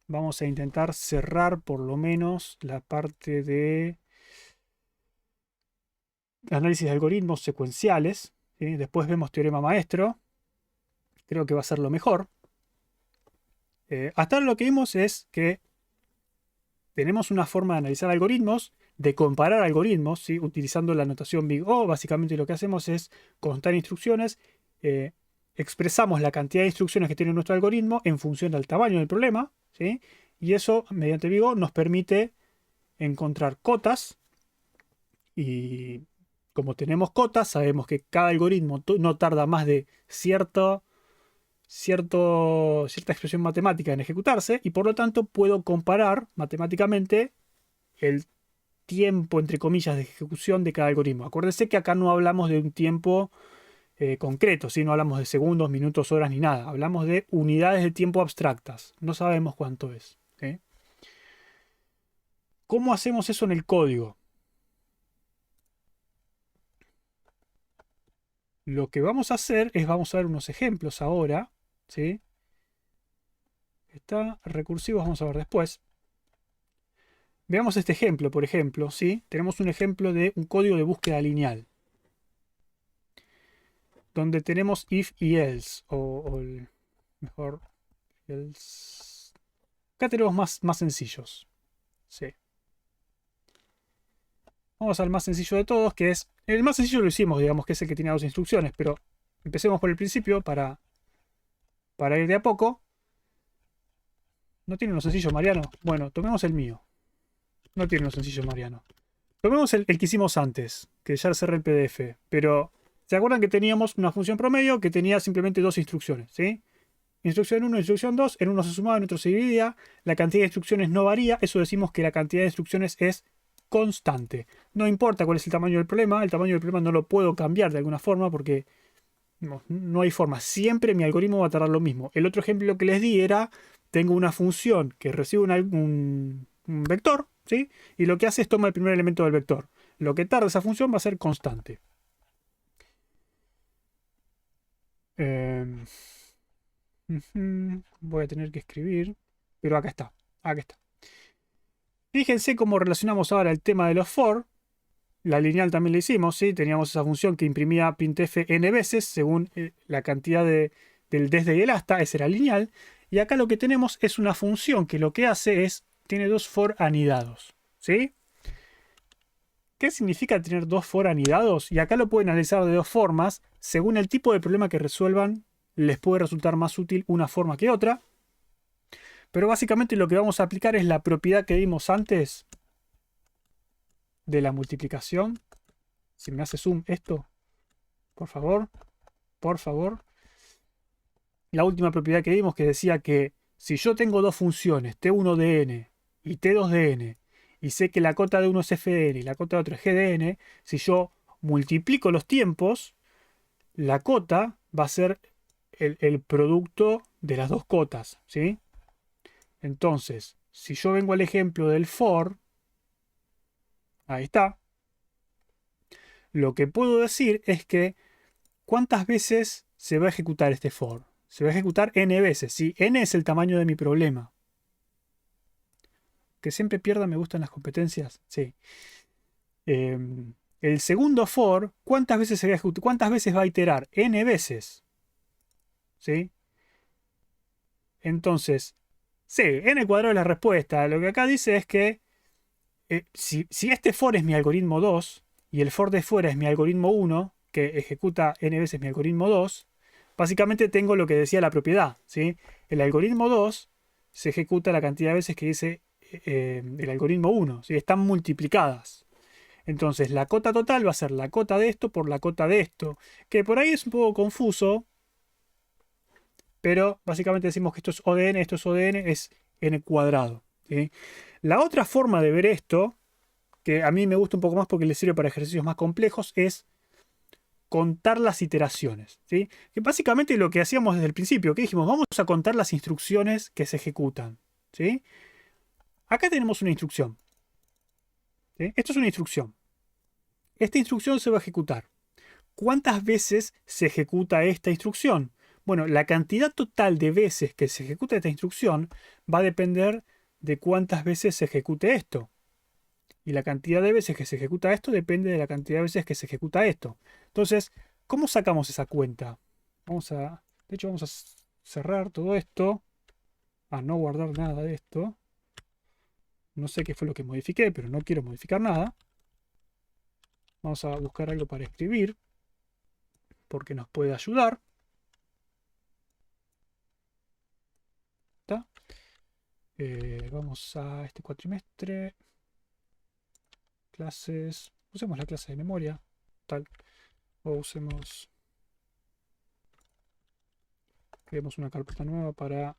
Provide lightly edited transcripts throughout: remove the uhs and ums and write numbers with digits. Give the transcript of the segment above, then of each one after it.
Vamos a intentar cerrar por lo menos la parte de análisis de algoritmos secuenciales. ¿Sí? Después vemos teorema maestro. Creo que va a ser lo mejor. Hasta ahora lo que vimos es que tenemos una forma de analizar algoritmos, de comparar algoritmos, ¿sí? Utilizando la notación Big O. Básicamente lo que hacemos es contar instrucciones, eh, expresamos la cantidad de instrucciones que tiene nuestro algoritmo en función del tamaño del problema, ¿sí? Y eso, mediante Big O, nos permite encontrar cotas. Y como tenemos cotas, sabemos que cada algoritmo no tarda más de cierta expresión matemática en ejecutarse, y por lo tanto puedo comparar matemáticamente el tiempo, entre comillas, de ejecución de cada algoritmo. Acuérdense que acá no hablamos de un tiempo concreto, ¿sí? No hablamos de segundos, minutos, horas ni nada. Hablamos de unidades de tiempo abstractas. No sabemos cuánto es. ¿Sí? ¿Cómo hacemos eso en el código? Lo que vamos a hacer es, vamos a ver unos ejemplos ahora. ¿Sí? Está recursivos, vamos a ver después. Veamos este ejemplo, por ejemplo. ¿Sí? Tenemos un ejemplo de un código de búsqueda lineal, donde tenemos if y else, o el mejor, else. Acá tenemos más sencillos. Sí. Vamos al más sencillo de todos, que es... El más sencillo lo hicimos, digamos, que es el que tiene dos instrucciones, pero empecemos por el principio para ir de a poco. ¿No tiene uno sencillo, Mariano? Bueno, tomemos el mío. No tiene uno sencillo, Mariano. Tomemos el que hicimos antes, que ya cerré el PDF. Pero, ¿se acuerdan que teníamos una función promedio que tenía simplemente dos instrucciones? ¿Sí? Instrucción 1, instrucción 2, en uno se sumaba, en otro se dividía, la cantidad de instrucciones no varía, eso decimos que la cantidad de instrucciones es constante. No importa cuál es el tamaño del problema no lo puedo cambiar de alguna forma porque no hay forma, siempre mi algoritmo va a tardar lo mismo. El otro ejemplo que les di era, tengo una función que recibe un vector, ¿sí? Y lo que hace es toma el primer elemento del vector. Lo que tarda esa función va a ser constante. Eh, Voy a tener que escribir. Pero acá está. Acá está. Fíjense cómo relacionamos ahora el tema de los for. La lineal también la hicimos, ¿sí? Teníamos esa función que imprimía printf n veces según la cantidad del desde y el hasta. Esa era lineal. Y acá lo que tenemos es una función que lo que hace es, tiene dos for anidados. ¿Sí? ¿Qué significa tener dos for anidados? Y acá lo pueden analizar de dos formas. Según el tipo de problema que resuelvan, les puede resultar más útil una forma que otra. Pero básicamente lo que vamos a aplicar es la propiedad que vimos antes de la multiplicación. Si me hace zoom esto, por favor, por favor. La última propiedad que vimos que decía que si yo tengo dos funciones, t1 de n y t2 de n, y sé que la cota de uno es f de n y la cota de otro es g de n, si yo multiplico los tiempos, la cota va a ser el producto de las dos cotas, ¿sí? Entonces, si yo vengo al ejemplo del for, ahí está, lo que puedo decir es que ¿cuántas veces se va a ejecutar este for? Se va a ejecutar n veces, ¿sí? N es el tamaño de mi problema. Que siempre pierda me gustan las competencias, sí. El segundo for, ¿cuántas veces se va a ejecutar? ¿Cuántas veces va a iterar? N veces, ¿sí? Entonces, sí, n cuadrado es la respuesta. Lo que acá dice es que si este for es mi algoritmo 2 y el for de fuera es mi algoritmo 1, que ejecuta n veces mi algoritmo 2, básicamente tengo lo que decía la propiedad, ¿sí? El algoritmo 2 se ejecuta la cantidad de veces que dice el algoritmo 1, ¿sí? Están multiplicadas. Entonces la cota total va a ser la cota de esto por la cota de esto, que por ahí es un poco confuso, pero básicamente decimos que esto es O de n, esto es O de n, es n cuadrado, ¿sí? La otra forma de ver esto, que a mí me gusta un poco más porque le sirve para ejercicios más complejos, es contar las iteraciones, ¿sí? Que básicamente lo que hacíamos desde el principio, que dijimos, vamos a contar las instrucciones que se ejecutan, ¿sí? Acá tenemos una instrucción, ¿sí? Esto es una instrucción. Esta instrucción se va a ejecutar. ¿Cuántas veces se ejecuta esta instrucción? Bueno, la cantidad total de veces que se ejecuta esta instrucción va a depender de cuántas veces se ejecute esto. Y la cantidad de veces que se ejecuta esto depende de la cantidad de veces que se ejecuta esto. Entonces, ¿cómo sacamos esa cuenta? De hecho, vamos a cerrar todo esto. A no guardar nada de esto. No sé qué fue lo que modifiqué, pero no quiero modificar nada. Vamos a buscar algo para escribir, porque nos puede ayudar. ¿Está? Vamos a este cuatrimestre. Clases. Usemos la clase de memoria. Tal. O usemos. Creemos una carpeta nueva para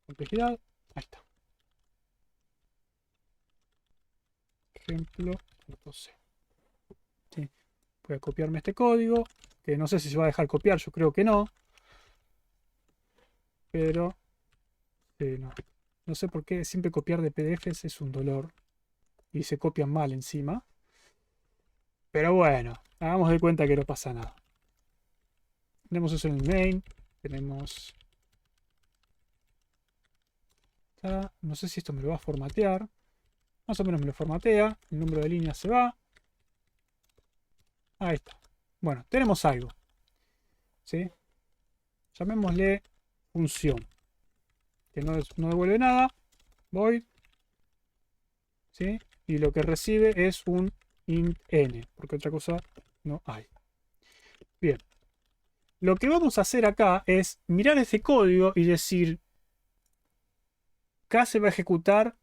complejidad. Ahí está. Ejemplo 12. ¿Sí? Voy a copiarme este código. Que no sé si se va a dejar copiar. Yo creo que no. Pero. No. No sé por qué siempre copiar de PDFs es un dolor. Y se copian mal encima. Pero bueno, hagamos de cuenta que no pasa nada. Tenemos eso en el main. Tenemos... No sé si esto me lo va a formatear. Más o menos me lo formatea. El número de líneas se va. Ahí está. Bueno, tenemos algo. ¿Sí? Llamémosle función. Que no devuelve nada. Void. ¿Sí? Y lo que recibe es un int n. Porque otra cosa no hay. Bien. Lo que vamos a hacer acá es mirar ese código y decir... K se va a ejecutar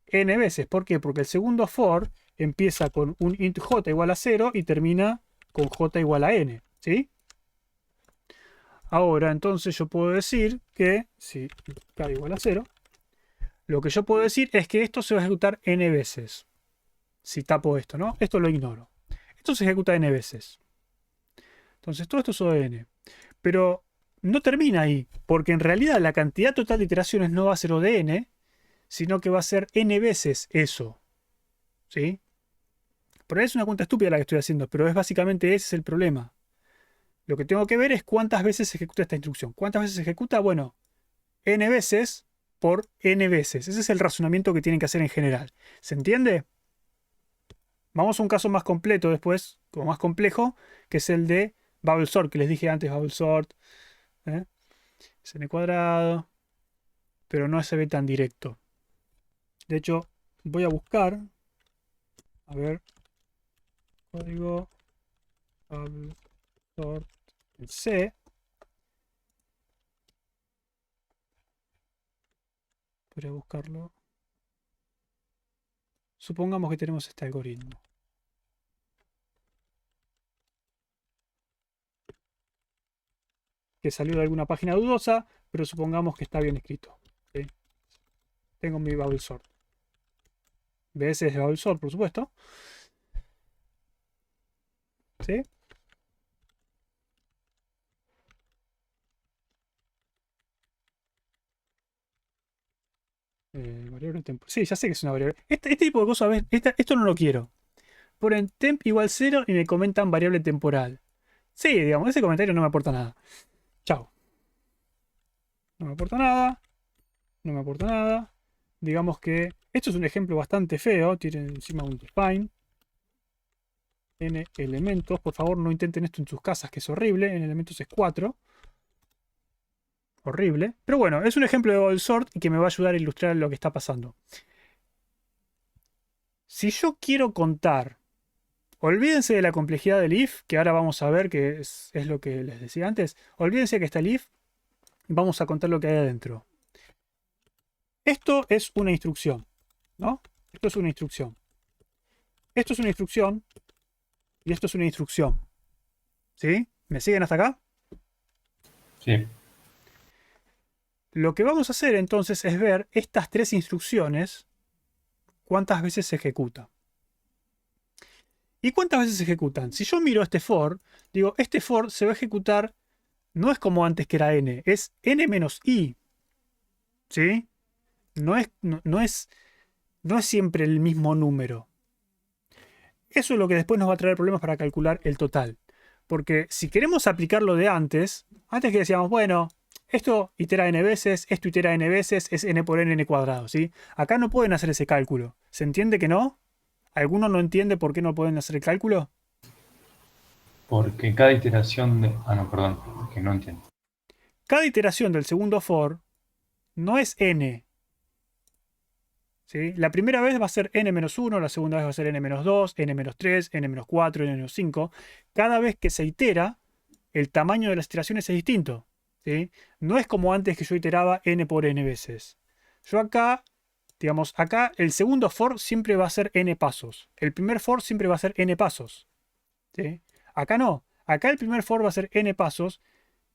n veces. ¿Por qué? Porque el segundo for empieza con un int j igual a 0 y termina con j igual a n. ¿Sí? Ahora, entonces yo puedo decir que, si k igual a 0, lo que yo puedo decir es que esto se va a ejecutar n veces. Si tapo esto, ¿no? Esto lo ignoro. Esto se ejecuta n veces. Entonces todo esto es O de n. Pero no termina ahí, porque en realidad la cantidad total de iteraciones no va a ser O de n, sino que va a ser n veces eso. ¿Sí? Por ahí es una cuenta estúpida la que estoy haciendo, pero es básicamente ese es el problema. Lo que tengo que ver es cuántas veces se ejecuta esta instrucción. ¿Cuántas veces se ejecuta? Bueno, n veces por n veces. Ese es el razonamiento que tienen que hacer en general. ¿Se entiende? Vamos a un caso más completo después, como más complejo, que es el de Bubble Sort, que les dije antes, Bubble Sort. Es n cuadrado, pero no se ve tan directo. De hecho, voy a buscar, a ver, código Bubble Sort en C. Podría buscarlo. Supongamos que tenemos este algoritmo. Que salió de alguna página dudosa, pero supongamos que está bien escrito. ¿Sí? Tengo mi Bubble Sort. BS es de Bubble Sort, por supuesto. ¿Sí? Variable temporal. Sí, ya sé que es una variable. Este tipo de cosas, ¿ves? Esto no lo quiero. Ponen temp igual 0 y me comentan variable temporal. Sí, digamos, ese comentario no me aporta nada. Chao. No me aporta nada. No me aporta nada. Digamos que esto es un ejemplo bastante feo. Tiene encima un define. N elementos. Por favor, no intenten esto en sus casas, que es horrible. En elementos es 4. Horrible. Pero bueno, es un ejemplo de Bubble Sort y que me va a ayudar a ilustrar lo que está pasando. Si yo quiero contar, olvídense de la complejidad del if, que ahora vamos a ver que es lo que les decía antes. Olvídense que está el if. Vamos a contar lo que hay adentro. Esto es una instrucción, ¿no? Esto es una instrucción. Esto es una instrucción. Y esto es una instrucción. ¿Sí? ¿Me siguen hasta acá? Sí. Lo que vamos a hacer entonces es ver estas tres instrucciones, cuántas veces se ejecutan. ¿Y cuántas veces se ejecutan? Si yo miro este for, digo, este for se va a ejecutar, no es como antes que era n, es n menos i. ¿Sí? No es siempre el mismo número. Eso es lo que después nos va a traer problemas para calcular el total. Porque si queremos aplicar lo de antes que decíamos, bueno, esto itera n veces, esto itera n veces, es n por n cuadrado, ¿sí? Acá no pueden hacer ese cálculo. ¿Se entiende que no? ¿Alguno no entiende por qué no pueden hacer el cálculo? Porque cada iteración de... Ah, no, perdón, que no entiendo. Cada iteración del segundo for no es n. ¿Sí? La primera vez va a ser n-1, la segunda vez va a ser n-2, n-3, n-4, n-5. Cada vez que se itera, el tamaño de las iteraciones es distinto. ¿Sí? No es como antes que yo iteraba n por n veces. Yo acá, digamos, acá el segundo for siempre va a ser n pasos. El primer for siempre va a ser n pasos. ¿Sí? Acá no. Acá el primer for va a ser n pasos,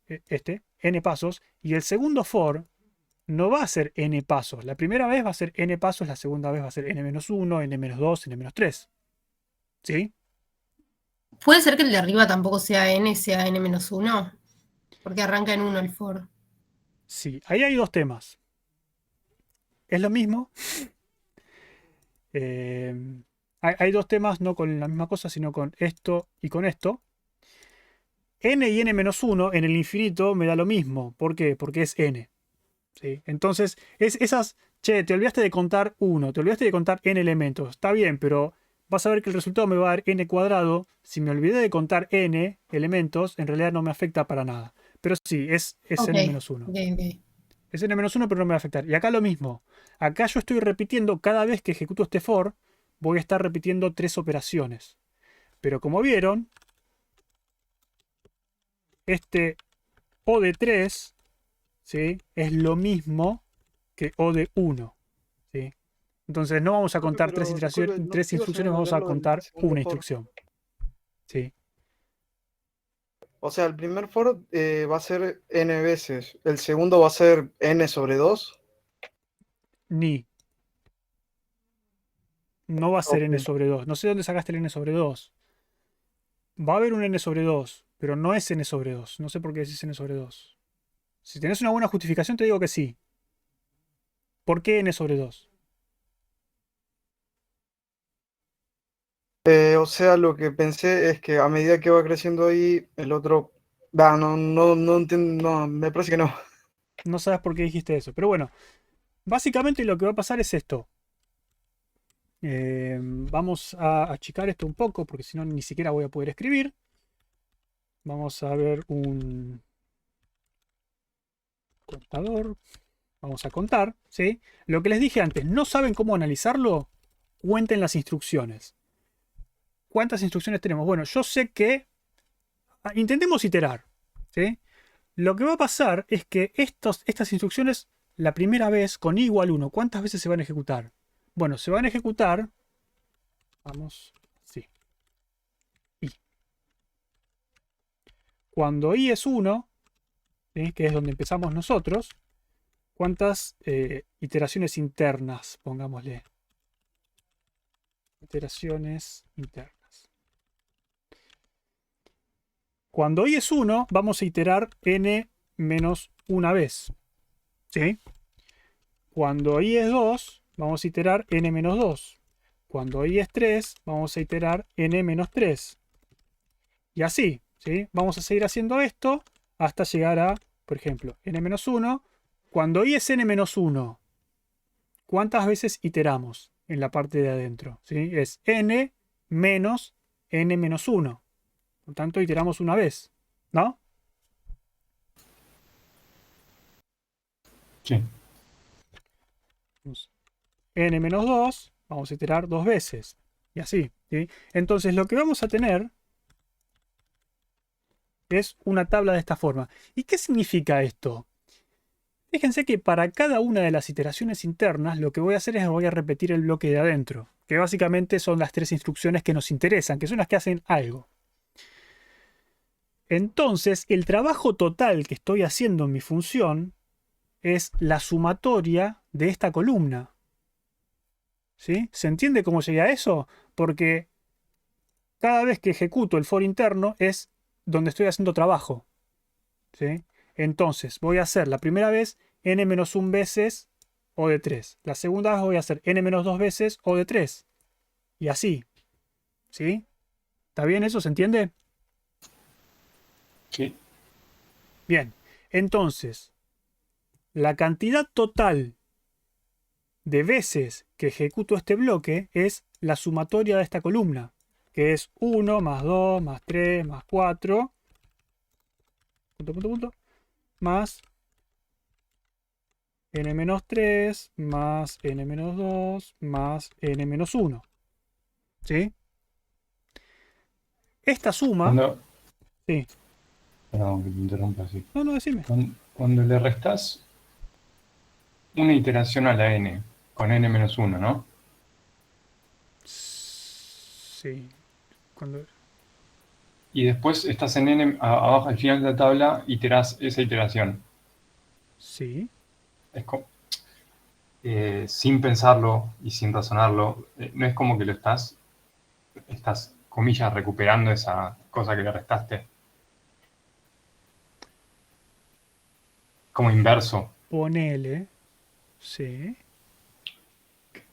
n pasos, y el segundo for no va a ser n pasos. La primera vez va a ser n pasos, la segunda vez va a ser n-1, n-2, n-3. ¿Sí? ¿Puede ser que el de arriba tampoco sea n, sea n-1? Porque arranca en 1 el for. Sí, ahí hay dos temas. Es lo mismo. Hay dos temas, no con la misma cosa, sino con esto y con esto. N y n-1 en el infinito me da lo mismo. ¿Por qué? Porque es n. ¿Sí? Entonces, che, te olvidaste de contar 1, te olvidaste de contar n elementos. Está bien, pero vas a ver que el resultado me va a dar n cuadrado. Si me olvidé de contar n elementos, en realidad no me afecta para nada. Pero sí, es Ok, n-1. ok, ok. Es n-1, pero no me va a afectar. Y acá lo mismo. Acá yo estoy repitiendo, cada vez que ejecuto este for, voy a estar repitiendo 3 operaciones. Pero como vieron, este O de 3, ¿sí? Es lo mismo que O de 1. ¿Sí? Entonces no vamos a Profe, contar tres pero disculpe, tres sigo sin instrucciones, vamos a entenderlo del contar segundo una for. instrucción. ¿Sí? O sea, el primer for va a ser n veces, el segundo va a ser n sobre 2. Ni. No va a ser Ok. n sobre 2. No sé dónde sacaste el n sobre 2. Va a haber un n sobre 2, pero no es n sobre 2. No sé por qué decís n sobre 2. Si tenés una buena justificación, te digo que sí. ¿Por qué n sobre 2? O sea, lo que pensé es que a medida que va creciendo ahí, el otro... no entiendo, no, me parece que no. No sabes por qué dijiste eso. Pero bueno, básicamente lo que va a pasar es esto. Vamos a achicar esto un poco, porque si no ni siquiera voy a poder escribir. Vamos a ver un contador. Vamos a contar, ¿sí? Lo que les dije antes, ¿no saben cómo analizarlo? Cuenten las instrucciones. ¿Cuántas instrucciones tenemos? Bueno, yo sé que... intentemos iterar, ¿sí? Lo que va a pasar es que estas instrucciones, la primera vez con i igual 1, ¿cuántas veces se van a ejecutar? Bueno, se van a ejecutar... Vamos, sí. I. Cuando i es 1, ¿sí? Que es donde empezamos nosotros, ¿cuántas iteraciones internas? Pongámosle. Iteraciones internas. Cuando i es 1, vamos a iterar n menos una vez. ¿Sí? Cuando i es 2, vamos a iterar n menos 2. Cuando i es 3, vamos a iterar n menos 3. Y así, ¿sí? Vamos a seguir haciendo esto hasta llegar a, por ejemplo, n menos 1. Cuando i es n menos 1, ¿cuántas veces iteramos en la parte de adentro? ¿Sí? Es n menos n menos 1. Por tanto, iteramos una vez, ¿no? Sí. N menos 2, vamos a iterar dos veces. Y así, ¿sí? Entonces, lo que vamos a tener es una tabla de esta forma. ¿Y qué significa esto? Fíjense que para cada una de las iteraciones internas, lo que voy a hacer es voy a repetir el bloque de adentro, que básicamente son las 3 instrucciones que nos interesan, que son las que hacen algo. Entonces, el trabajo total que estoy haciendo en mi función es la sumatoria de esta columna. ¿Sí? ¿Se entiende cómo llegué a eso? Porque cada vez que ejecuto el for interno es donde estoy haciendo trabajo. ¿Sí? Entonces, voy a hacer la primera vez n-1 veces O de 3. La segunda vez voy a hacer n-2 veces O de 3. Y así. ¿Sí? ¿Está bien eso? ¿Se entiende? Sí. Bien, entonces, la cantidad total de veces que ejecuto este bloque es la sumatoria de esta columna, que es 1 más 2 más 3 más 4, punto, punto, punto, más n-3 más n-2 más n-1. ¿Sí? Esta suma... Cuando, Sí. perdón que te interrumpa así. No, no, decime. Cuando le restás una iteración a la n con n-1, ¿no? Sí. Cuando... Y después estás en n, abajo al final de la tabla, iterás esa iteración. Sí. Es sin pensarlo y sin razonarlo, no es como que estás, comillas, recuperando esa cosa que le restaste. Como inverso. Ponele. Sí.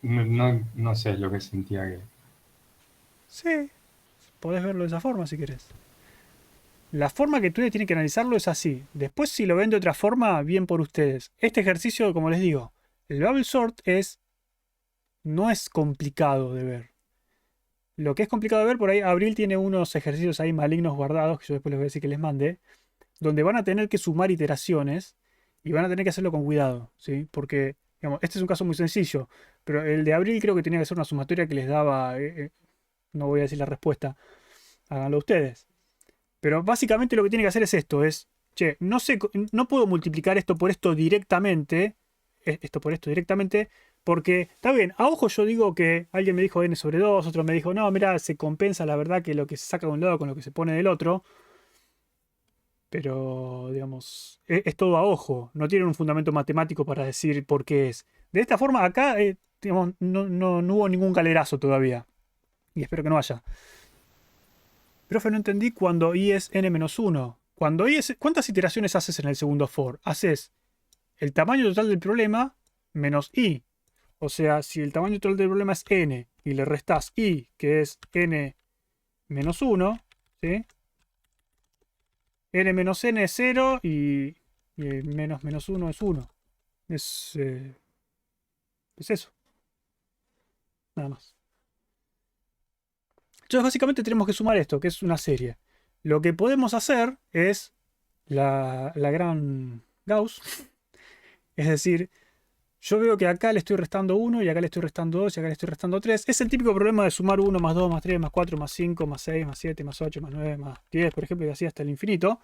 No sé lo que sentía que... Sí. Podés verlo de esa forma si querés. La forma que tú tienes que analizarlo es así. Después, si lo ven de otra forma, bien por ustedes. Este ejercicio, como les digo, el bubble sort no es complicado de ver. Lo que es complicado de ver, por ahí Abril tiene unos ejercicios ahí malignos guardados, que yo después les voy a decir que les mande, donde van a tener que sumar iteraciones y van a tener que hacerlo con cuidado, ¿sí? Porque, digamos, este es un caso muy sencillo, pero el de Abril creo que tenía que ser una sumatoria que les daba, no voy a decir la respuesta, háganlo ustedes. Pero básicamente lo que tiene que hacer es esto, che, no sé, no puedo multiplicar esto por esto directamente, esto por esto directamente, porque está bien, a ojo yo digo que alguien me dijo n/2, otro me dijo, no, mira, se compensa la verdad que lo que se saca de un lado con lo que se pone del otro, pero digamos, es todo a ojo, no tiene un fundamento matemático para decir por qué es. De esta forma, acá, digamos, no hubo ningún galerazo todavía, y espero que no haya. Profe, no entendí cuando i es n-1. Cuando i es, ¿cuántas iteraciones haces en el segundo for? Haces el tamaño total del problema menos i. O sea, si el tamaño total del problema es n y le restás i, que es n menos 1, ¿sí? N menos n es 0 y menos 1 es 1. Es eso. Nada más. Entonces, básicamente tenemos que sumar esto, que es una serie. Lo que podemos hacer es la gran Gauss. Es decir, yo veo que acá le estoy restando 1 y acá le estoy restando 2 y acá le estoy restando 3. Es el típico problema de sumar 1 más 2 más 3 más 4 más 5 más 6 más 7 más 8 más 9 más 10, por ejemplo, y así hasta el infinito.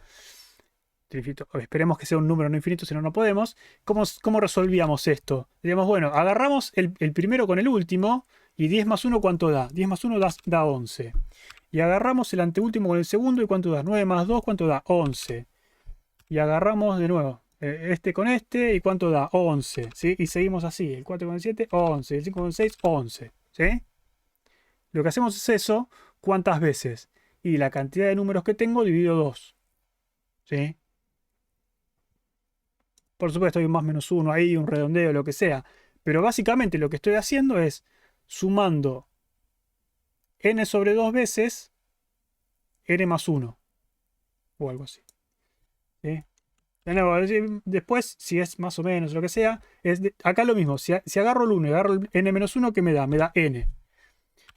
Esperemos que sea un número no infinito, si no, no podemos. ¿Cómo resolvíamos esto? Digamos, bueno, agarramos el primero con el último y 10 más 1, ¿cuánto da? 10 más 1 da 11. Y agarramos el anteúltimo con el segundo y ¿cuánto da? 9 más 2, ¿cuánto da? 11. Y agarramos de nuevo este con este y ¿cuánto da? 11. ¿Sí? Y seguimos así. El 4 con el 7, 11. El 5 con el 6, 11. ¿Sí? Lo que hacemos es eso. ¿Cuántas veces? Y la cantidad de números que tengo dividido 2. ¿Sí? Por supuesto hay un más menos 1 ahí, un redondeo, lo que sea. Pero básicamente lo que estoy haciendo es sumando n sobre 2 veces n más 1. O algo así. ¿Sí? De nuevo, después, si es más o menos lo que sea, acá lo mismo. Si agarro el 1 y agarro el n-1, ¿qué me da? Me da n.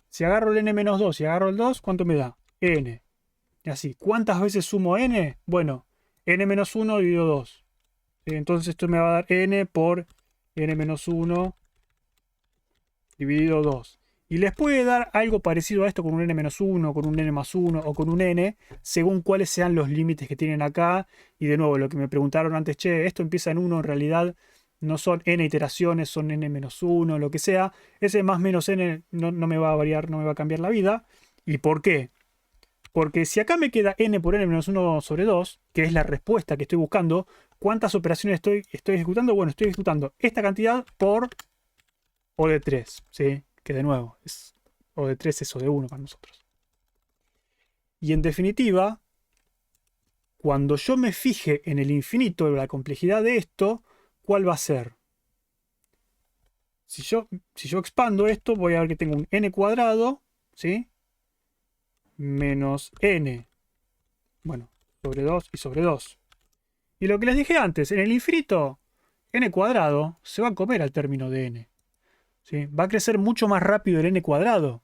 Si agarro el n-2 y agarro el 2, ¿cuánto me da? N. Y así. ¿Cuántas veces sumo n? Bueno, n-1 dividido 2. ¿Sí? Entonces esto me va a dar n por n-1 dividido 2. Y les puede dar algo parecido a esto con un n-1, con un n+1 o con un n, según cuáles sean los límites que tienen acá. Y de nuevo, lo que me preguntaron antes, che, esto empieza en 1, en realidad no son n iteraciones, son n-1, lo que sea. Ese más menos n no me va a variar, no me va a cambiar la vida. ¿Y por qué? Porque si acá me queda n por n-1 sobre 2, que es la respuesta que estoy buscando, ¿cuántas operaciones estoy ejecutando? Bueno, estoy ejecutando esta cantidad por O de 3, ¿sí? Que de nuevo, O de 3 es O de 1 para nosotros. Y en definitiva, cuando yo me fije en el infinito de la complejidad de esto, ¿cuál va a ser? Si yo expando esto, voy a ver que tengo un n cuadrado, ¿sí? Menos n. Bueno, sobre 2 y sobre 2. Y lo que les dije antes, en el infinito, n cuadrado se va a comer al término de n. ¿Sí? Va a crecer mucho más rápido el n cuadrado.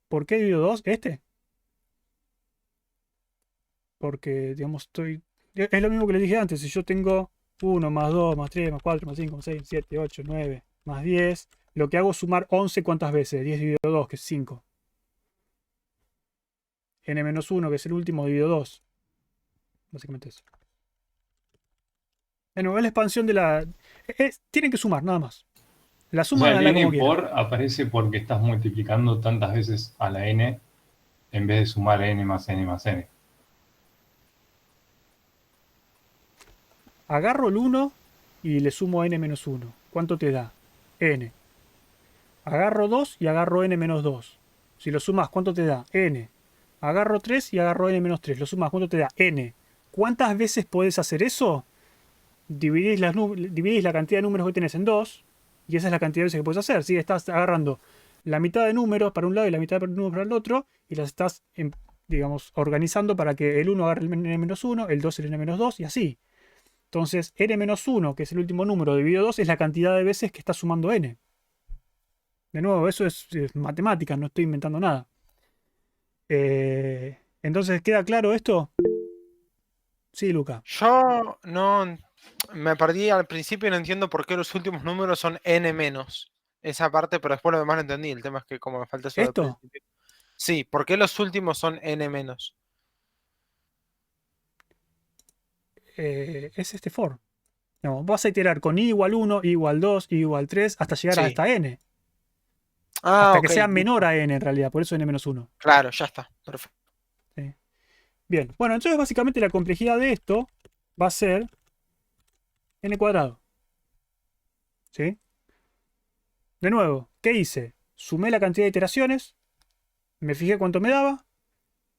¿Por qué divido 2? Porque, digamos, es lo mismo que les dije antes. Si yo tengo 1 más 2 más 3 más 4 más 5 más 6 7 8 9 más 10, lo que hago es sumar 11 ¿cuántas veces? 10 dividido 2, que es 5. n-1, que es el último, dividido 2. Básicamente eso. Bueno, es la expansión de la... tienen que sumar, nada más. La O suma sea, el háganla n como quieran. por aparece porque estás multiplicando tantas veces a la n en vez de sumar n más n más n. Agarro el 1 y le sumo n-1. ¿Cuánto te da? N. Agarro 2 y agarro n-2. Si lo sumas, ¿cuánto te da? N. Agarro 3 y agarro n-3. Lo sumas, ¿cuánto te da? N. ¿Cuántas veces podés hacer eso? Dividís la cantidad de números que tenés en 2 y esa es la cantidad de veces que puedes hacer. ¿Sí? Estás agarrando la mitad de números para un lado y la mitad de números para el otro y las estás, digamos, organizando para que el 1 agarre el n-1, el 2 el n-2 y así. Entonces, n-1, que es el último número, dividido 2, es la cantidad de veces que está sumando n. De nuevo, eso es matemática, no estoy inventando nada. Entonces, ¿queda claro esto? Sí, Luca. Yo no me perdí al principio y no entiendo por qué los últimos números son n menos. Esa parte, pero después lo demás lo entendí. El tema es que como me falta eso del ¿Esto? principio. Sí, ¿por qué los últimos son n menos? Es este for. No, vas a iterar con i igual 1, i igual 2, i igual 3, hasta llegar Sí. hasta n. Ah, Hasta ok, que sea listo. menor a n en realidad, por eso n-1. Claro, ya está. Perfecto. ¿Sí? Bien, bueno, entonces básicamente la complejidad de esto va a ser n cuadrado. ¿Sí? De nuevo, ¿qué hice? Sumé la cantidad de iteraciones, me fijé cuánto me daba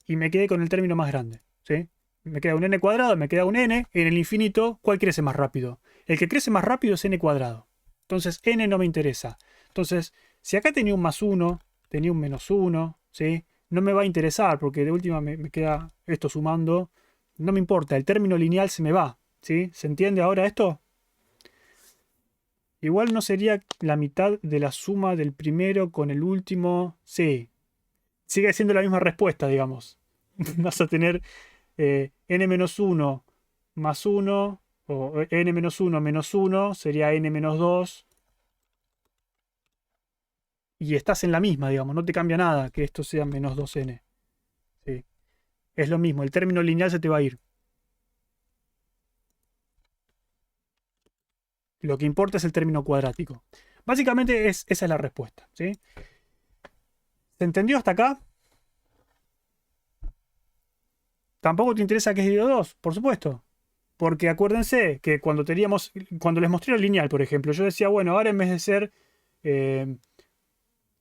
y me quedé con el término más grande. ¿Sí? Me queda un n cuadrado, me queda un n. En el infinito, ¿cuál crece más rápido? El que crece más rápido es n cuadrado. Entonces, n no me interesa. Entonces, si acá tenía un más 1, tenía un menos 1, ¿sí? No me va a interesar porque de última me queda esto sumando. No me importa, el término lineal se me va. ¿Sí? ¿Se entiende ahora esto? Igual no sería la mitad de la suma del primero con el último. Sí. Sigue siendo la misma respuesta, digamos. Vas a tener n-1 más 1, o n-1 menos 1 sería n-2. Y estás en la misma, digamos. No te cambia nada que esto sea menos 2n. ¿Sí? Es lo mismo, el término lineal se te va a ir. Lo que importa es el término cuadrático. Básicamente esa es la respuesta. ¿Sí? ¿Se entendió hasta acá? Tampoco te interesa que es dividido 2, por supuesto. Porque acuérdense que cuando les mostré el lineal, por ejemplo, yo decía, bueno, ahora en vez de ser,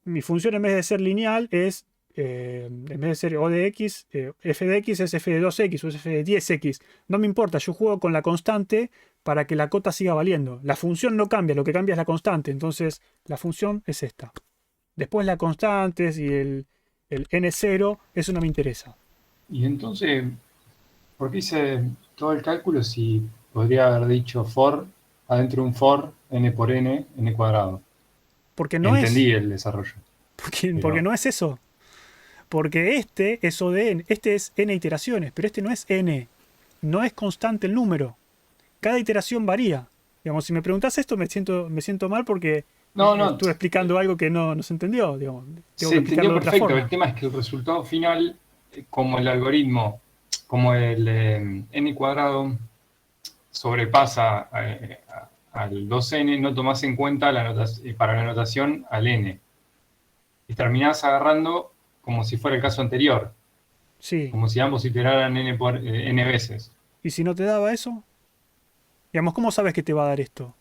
mi función en vez de ser lineal es, en vez de ser O de x, f de x es f de 2x o es f de 10x. No me importa, yo juego con la constante para que la cota siga valiendo. La función no cambia, lo que cambia es la constante. Entonces, la función es esta. Después la constante y el n0, eso no me interesa. Y entonces, ¿por qué hice todo el cálculo si podría haber dicho for adentro de un for n por n, n cuadrado? Porque no Entendí es. el desarrollo. Porque Pero- no es eso. Porque este es O de n. Este es n iteraciones, pero este no es n. No es constante el número. Cada iteración varía. Digamos, si me preguntas esto, me siento mal porque No, estuve explicando algo que no se entendió. Digamos, tengo se que explicarlo entendió de otra perfecto. forma. El tema es que el resultado final, como el algoritmo, como el n cuadrado sobrepasa al 2n, no tomás en cuenta para la notación al n. Y terminás agarrando como si fuera el caso anterior, Sí. como si ambos iteraran n por n veces. ¿Y si no te daba eso? Digamos, ¿cómo sabes que te va a dar esto?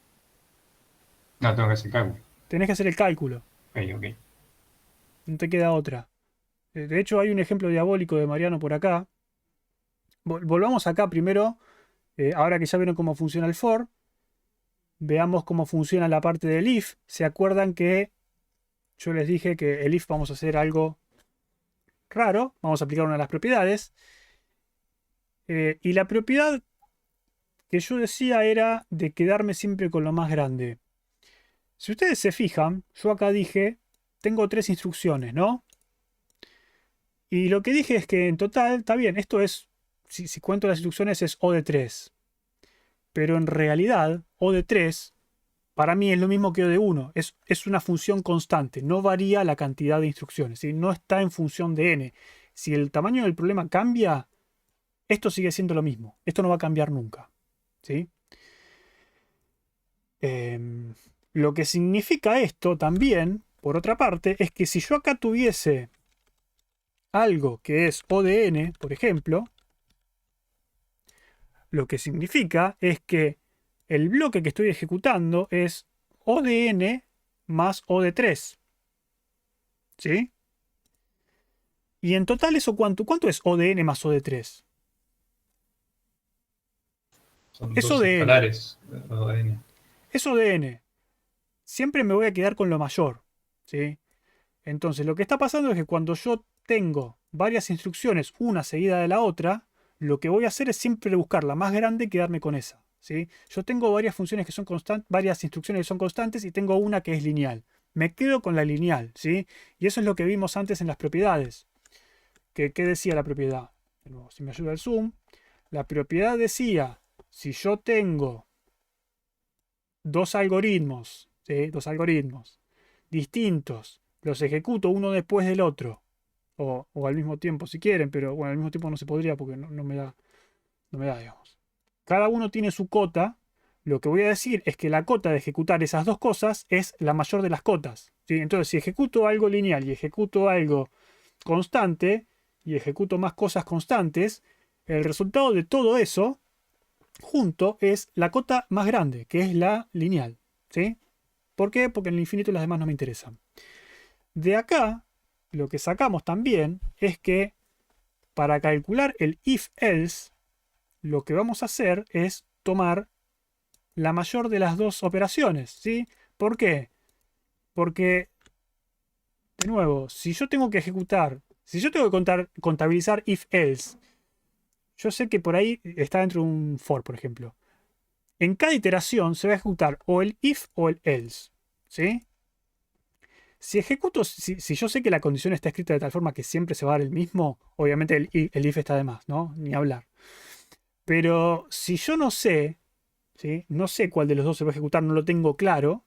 No, tengo que hacer cálculo. Tenés que hacer el cálculo. Ok. No te queda otra. De hecho, hay un ejemplo diabólico de Mariano por acá. Volvamos acá primero. Ahora que ya vieron cómo funciona el for, veamos cómo funciona la parte del if. ¿Se acuerdan que yo les dije que el if vamos a hacer algo raro? Vamos a aplicar una de las propiedades. Y la propiedad que yo decía era de quedarme siempre con lo más grande. Si ustedes se fijan, yo acá dije, tengo 3 instrucciones, ¿no? Y lo que dije es que en total, está bien, esto es, si cuento las instrucciones es O de 3. Pero en realidad, O de 3 para mí es lo mismo que O de 1. Es una función constante, no varía la cantidad de instrucciones, ¿sí? No está en función de n. Si el tamaño del problema cambia, esto sigue siendo lo mismo. Esto no va a cambiar nunca, ¿sí? Lo que significa esto también, por otra parte, es que si yo acá tuviese algo que es O de n, por ejemplo, lo que significa es que el bloque que estoy ejecutando es O de n más O de 3. ¿Sí? Y en total eso ¿cuánto es O de n más O de 3? Son Eso dos de n. escalares. O de n. Es O de n. Siempre me voy a quedar con lo mayor. ¿Sí? Entonces lo que está pasando es que cuando yo tengo varias instrucciones una seguida de la otra, lo que voy a hacer es siempre buscar la más grande y quedarme con esa. ¿Sí? Yo tengo varias funciones que son constantes, varias instrucciones que son constantes y tengo una que es lineal. Me quedo con la lineal, ¿sí? Y eso es lo que vimos antes en las propiedades. ¿Qué decía la propiedad? De nuevo, si me ayuda el zoom. La propiedad decía, si yo tengo dos algoritmos, ¿sí? Dos algoritmos distintos, los ejecuto uno después del otro, o al mismo tiempo si quieren, pero bueno, al mismo tiempo no se podría porque no me da, digamos. Cada uno tiene su cota. Lo que voy a decir es que la cota de ejecutar esas dos cosas es la mayor de las cotas, ¿sí? Entonces, si ejecuto algo lineal y ejecuto algo constante y ejecuto más cosas constantes, el resultado de todo eso junto es la cota más grande, que es la lineal, ¿sí? ¿Por qué? Porque en el infinito las demás no me interesan. De acá, lo que sacamos también es que para calcular el if-else, lo que vamos a hacer es tomar la mayor de las dos operaciones, ¿sí? ¿Por qué? Porque, de nuevo, si yo tengo que contabilizar if-else, yo sé que por ahí está dentro de un for, por ejemplo. En cada iteración se va a ejecutar o el if o el else, ¿sí? Si yo sé que la condición está escrita de tal forma que siempre se va a dar el mismo, obviamente el if está de más, ¿no? Ni hablar. Pero si yo no sé, ¿sí? No sé cuál de los dos se va a ejecutar, no lo tengo claro,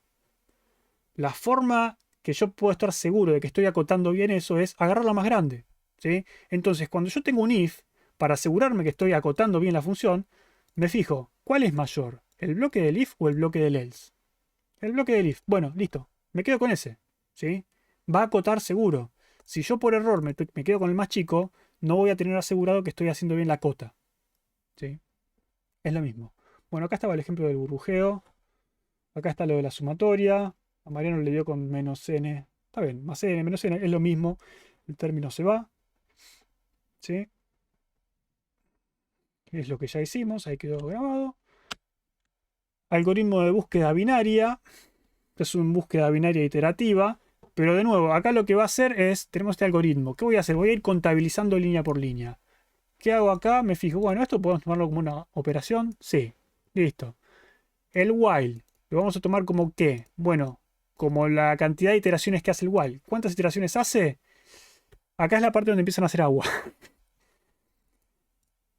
la forma que yo puedo estar seguro de que estoy acotando bien eso es agarrar la más grande, ¿sí? Entonces, cuando yo tengo un if, para asegurarme que estoy acotando bien la función, me fijo, ¿cuál es mayor? ¿El bloque del if o el bloque del else? El bloque del if. Bueno, listo. Me quedo con ese, ¿sí? Va a acotar seguro. Si yo por error me quedo con el más chico, no voy a tener asegurado que estoy haciendo bien la cota, ¿sí? Es lo mismo. Bueno, acá estaba el ejemplo del burbujeo. Acá está lo de la sumatoria. A Mariano le dio con menos n. Está bien, más n, menos n, es lo mismo. El término se va, ¿sí? Es lo que ya hicimos, ahí quedó grabado. Algoritmo de búsqueda binaria. Es una búsqueda binaria iterativa. Pero de nuevo, acá lo que va a hacer es, tenemos este algoritmo. ¿Qué voy a hacer? Voy a ir contabilizando línea por línea. ¿Qué hago acá? Me fijo, bueno, esto podemos tomarlo como una operación. Sí, listo. El while, ¿lo vamos a tomar como qué? Bueno, como la cantidad de iteraciones que hace el while. ¿Cuántas iteraciones hace? Acá es la parte donde empiezan a hacer agua.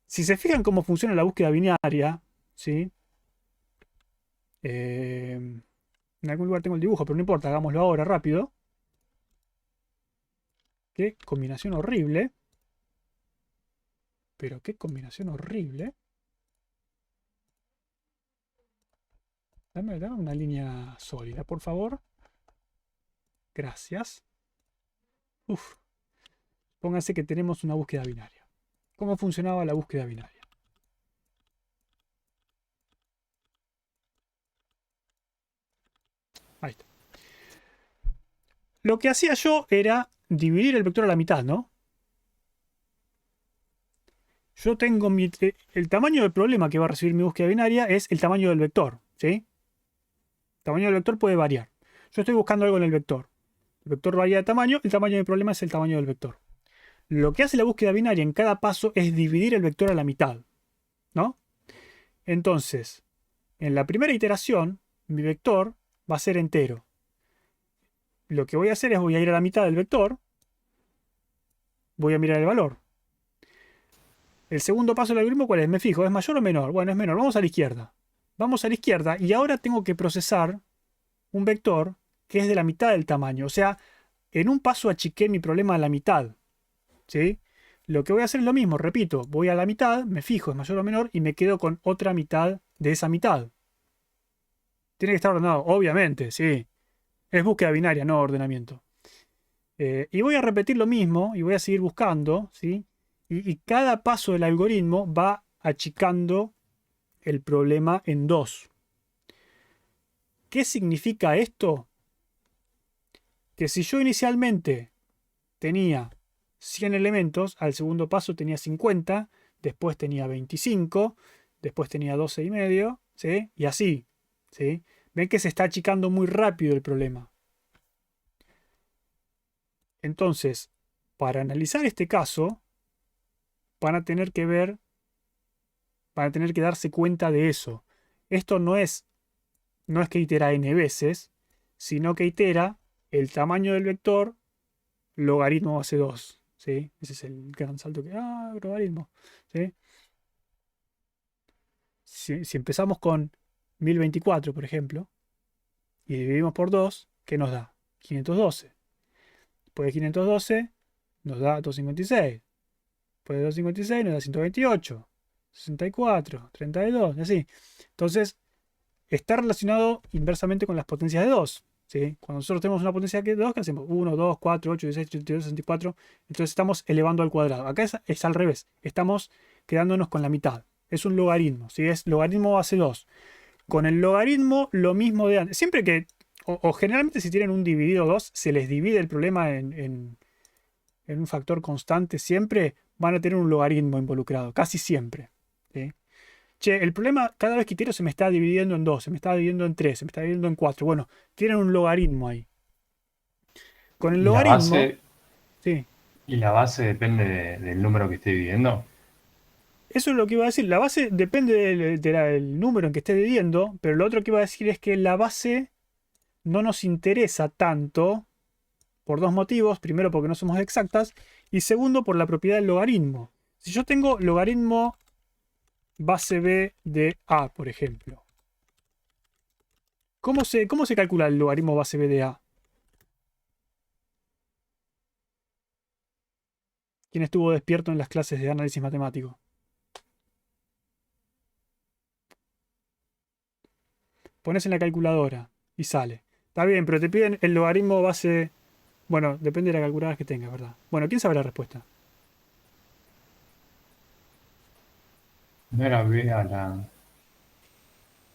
Si se fijan cómo funciona la búsqueda binaria, ¿sí? En algún lugar tengo el dibujo, pero no importa, hagámoslo ahora rápido. Qué combinación horrible. Pero qué combinación horrible. Dame una línea sólida, por favor. Gracias. Uf. Pónganse que tenemos una búsqueda binaria. ¿Cómo funcionaba la búsqueda binaria? Ahí está. Lo que hacía yo era dividir el vector a la mitad, ¿no? Yo tengo el tamaño del problema que va a recibir mi búsqueda binaria es el tamaño del vector, ¿sí? El tamaño del vector puede variar. Yo estoy buscando algo en el vector. El vector varía de tamaño, el tamaño del problema es el tamaño del vector. Lo que hace la búsqueda binaria en cada paso es dividir el vector a la mitad, ¿no? Entonces, en la primera iteración, mi vector va a ser entero. Lo que voy a hacer es voy a ir a la mitad del vector, voy a mirar el valor. El segundo paso del algoritmo, ¿cuál es? Me fijo, ¿es mayor o menor? Bueno, es menor. Vamos a la izquierda. Vamos a la izquierda y ahora tengo que procesar un vector que es de la mitad del tamaño. O sea, en un paso achiqué mi problema a la mitad. ¿Sí? Lo que voy a hacer es lo mismo, repito, voy a la mitad, me fijo, es mayor o menor, y me quedo con otra mitad de esa mitad. Tiene que estar ordenado, obviamente, sí. Es búsqueda binaria, no ordenamiento. Y voy a repetir lo mismo y voy a seguir buscando, ¿sí? Y cada paso del algoritmo va achicando el problema en dos. ¿Qué significa esto? Que si yo inicialmente tenía 100 elementos, al segundo paso tenía 50, después tenía 25, después tenía 12,5, ¿sí? Y así, ¿sí? Ven que se está achicando muy rápido el problema. Entonces, para analizar este caso, van a tener que darse cuenta de eso. Esto no es que itera n veces, sino que itera el tamaño del vector logaritmo base 2. ¿Sí? Ese es el gran salto que... logaritmo. ¿Sí? Si empezamos con 1024, por ejemplo, y dividimos por 2, ¿qué nos da? 512. Después de 512 nos da 256. Después de 256 nos da 128, 64, 32, y así. Entonces, está relacionado inversamente con las potencias de 2. ¿Sí? Cuando nosotros tenemos una potencia de 2, ¿qué hacemos? 1, 2, 4, 8, 16, 32, 64. Entonces estamos elevando al cuadrado. Acá es al revés. Estamos quedándonos con la mitad. Es un logaritmo. ¿Sí? Es logaritmo base 2. Con el logaritmo, lo mismo de antes. Siempre que, o generalmente si tienen un dividido 2, se les divide el problema en un factor constante. Siempre van a tener un logaritmo involucrado. Casi siempre. ¿Sí? Che, el problema, cada vez que tiro se me está dividiendo en 2, se me está dividiendo en 3, se me está dividiendo en 4. Bueno, tienen un logaritmo ahí. Con el ¿Y logaritmo, sí, la base depende del número que esté dividiendo? eso es lo que iba a decir. La base depende del número en que esté dividiendo, pero lo otro que iba a decir es que la base no nos interesa tanto por dos motivos. Primero, porque no somos exactas, y segundo, por la propiedad del logaritmo. Si yo tengo logaritmo base b de a, por ejemplo, ¿cómo se calcula el logaritmo base b de a? ¿Quién estuvo despierto en las clases de análisis matemático? Pones en la calculadora y sale. Está bien, pero te piden el logaritmo base... Bueno, depende de la calculadora que tengas, ¿verdad? Bueno, ¿quién sabe la respuesta? No era B a la...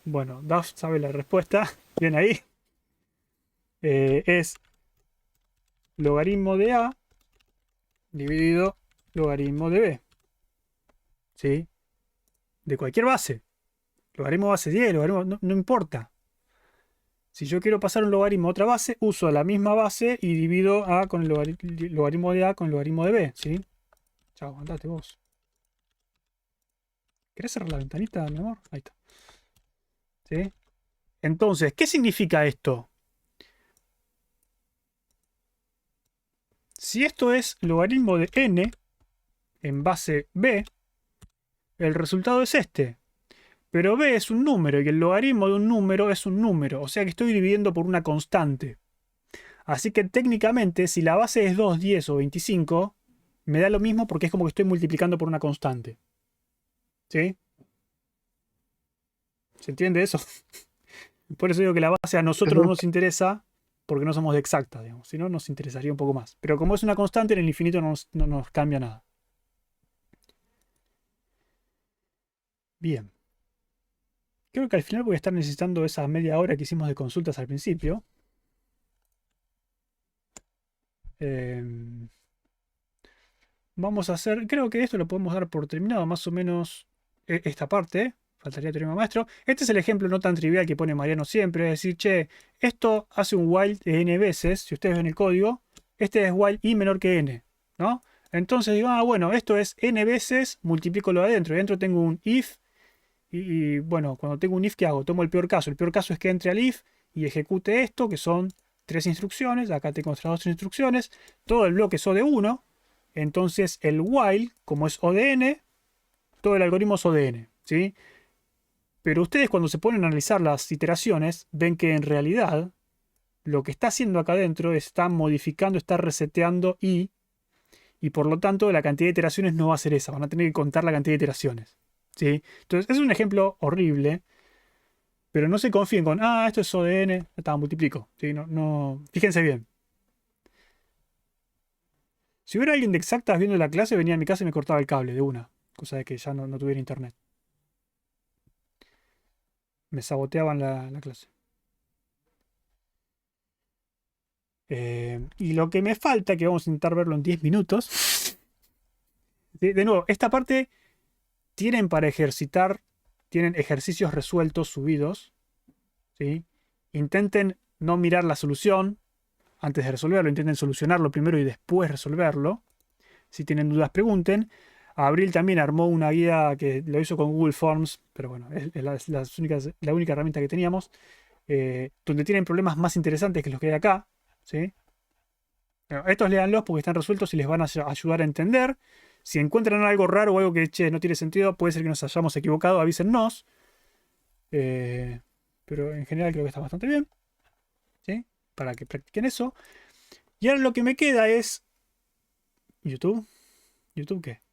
Bueno, Duff sabe la respuesta. Bien ahí. Es logaritmo de A dividido logaritmo de B. ¿Sí? De cualquier base. Logaritmo base 10, logaritmo, no importa. Si yo quiero pasar un logaritmo a otra base, uso la misma base y divido A con el logaritmo de A con el logaritmo de B. ¿Sí? Chao, andate vos. ¿Querés cerrar la ventanita, mi amor? Ahí está. ¿Sí? Entonces, ¿qué significa esto? Si esto es logaritmo de n en base b, el resultado es este. Pero b es un número y el logaritmo de un número es un número. O sea que estoy dividiendo por una constante. Así que técnicamente, si la base es 2, 10 o 25, me da lo mismo porque es como que estoy multiplicando por una constante. ¿Sí? ¿Se entiende eso? Por eso digo que la base a nosotros no nos interesa porque no somos de exacta, digamos. Si no, nos interesaría un poco más. Pero como es una constante, en el infinito no nos cambia nada. Bien. Creo que al final voy a estar necesitando esa media hora que hicimos de consultas al principio. Vamos a hacer, creo que esto lo podemos dar por terminado, más o menos esta parte. Faltaría teorema maestro. Este es el ejemplo no tan trivial que pone Mariano siempre. Es decir, che, esto hace un while de n veces. Si ustedes ven el código, este es while i menor que n, ¿no? Entonces digo, bueno, esto es n veces, multiplico lo de adentro. Y adentro tengo un if bueno, cuando tengo un if, ¿qué hago? Tomo el peor caso. El peor caso es que entre al if y ejecute esto, que son 3 instrucciones. Acá tengo otras 2 instrucciones. Todo el bloque es O de 1. Entonces el while, como es O de n, todo el algoritmo es O de n, ¿sí? Pero ustedes cuando se ponen a analizar las iteraciones, ven que en realidad lo que está haciendo acá adentro está modificando, está reseteando y por lo tanto la cantidad de iteraciones no va a ser esa. Van a tener que contar la cantidad de iteraciones, ¿sí? Entonces es un ejemplo horrible. Pero no se confíen con, esto es O de n, está, multiplico. ¿Sí? No, fíjense bien. Si hubiera alguien de exactas viendo la clase, venía a mi casa y me cortaba el cable de una. Cosa de que ya no tuviera internet. Me saboteaban la clase. Y lo que me falta, que vamos a intentar verlo en 10 minutos. ¿Sí? De nuevo, esta parte tienen para ejercitar, tienen ejercicios resueltos, subidos. ¿Sí? Intenten no mirar la solución antes de resolverlo. Intenten solucionarlo primero y después resolverlo. Si tienen dudas, pregunten. Abril también armó una guía que lo hizo con Google Forms, pero bueno, es la única herramienta que teníamos, donde tienen problemas más interesantes que los que hay acá. ¿Sí? Bueno, estos léanlos porque están resueltos y les van a ayudar a entender. Si encuentran algo raro o algo que no tiene sentido, puede ser que nos hayamos equivocado, avísennos. Pero en general creo que está bastante bien. ¿Sí? Para que practiquen eso. Y ahora lo que me queda es... ¿YouTube? ¿YouTube qué?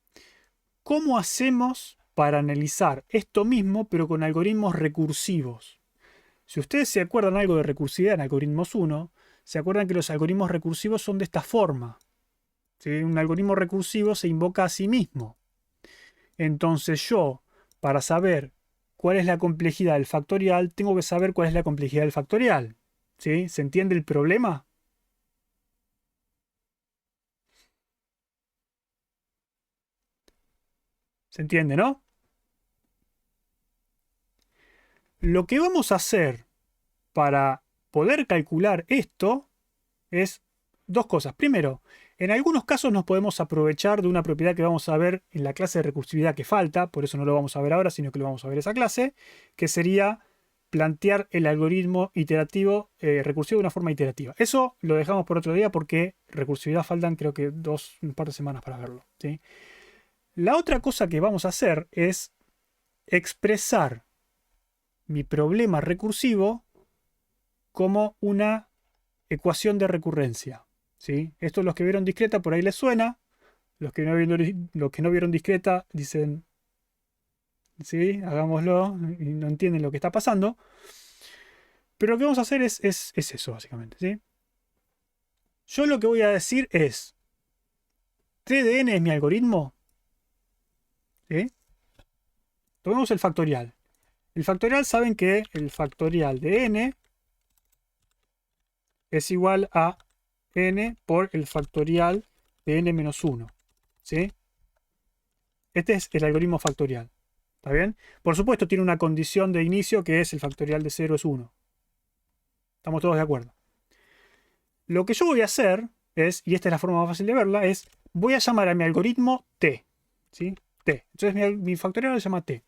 ¿Cómo hacemos para analizar esto mismo, pero con algoritmos recursivos? Si ustedes se acuerdan algo de recursividad en algoritmos 1, se acuerdan que los algoritmos recursivos son de esta forma. ¿Sí? Un algoritmo recursivo se invoca a sí mismo. Entonces yo, para saber cuál es la complejidad del factorial, tengo que saber cuál es la complejidad del factorial. ¿Sí? ¿Se entiende el problema? ¿Se entiende, no? Lo que vamos a hacer para poder calcular esto es dos cosas. Primero, en algunos casos nos podemos aprovechar de una propiedad que vamos a ver en la clase de recursividad que falta, por eso no lo vamos a ver ahora, sino que lo vamos a ver en esa clase, que sería plantear el algoritmo iterativo recursivo de una forma iterativa. Eso lo dejamos por otro día porque recursividad faltan creo que un par de semanas para verlo. ¿Sí? La otra cosa que vamos a hacer es expresar mi problema recursivo como una ecuación de recurrencia. ¿Sí? Esto los que vieron discreta por ahí les suena. Los que no vieron discreta dicen, sí, hagámoslo y no entienden lo que está pasando. Pero lo que vamos a hacer es eso, básicamente. ¿Sí? Yo lo que voy a decir es, T de n es mi algoritmo. ¿Sí? Tomemos el factorial. El factorial, saben que el factorial de n es igual a n por el factorial de n menos 1. ¿Sí? Este es el algoritmo factorial. ¿Está bien? Por supuesto tiene una condición de inicio que es el factorial de 0 es 1. ¿Estamos todos de acuerdo? Lo que yo voy a hacer es, y esta es la forma más fácil de verla, es voy a llamar a mi algoritmo t. ¿Sí? T. Entonces mi factorial se llama t.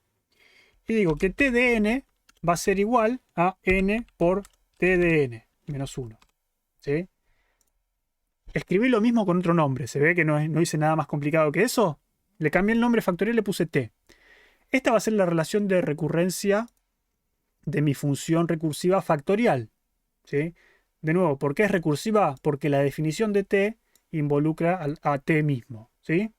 Y digo que t de n va a ser igual a n por t de n menos 1. ¿Sí? Escribí lo mismo con otro nombre. ¿Se ve que no hice nada más complicado que eso? Le cambié el nombre factorial y le puse t. Esta va a ser la relación de recurrencia de mi función recursiva factorial. ¿Sí? De nuevo, ¿por qué es recursiva? Porque la definición de t involucra a t mismo. ¿Sí?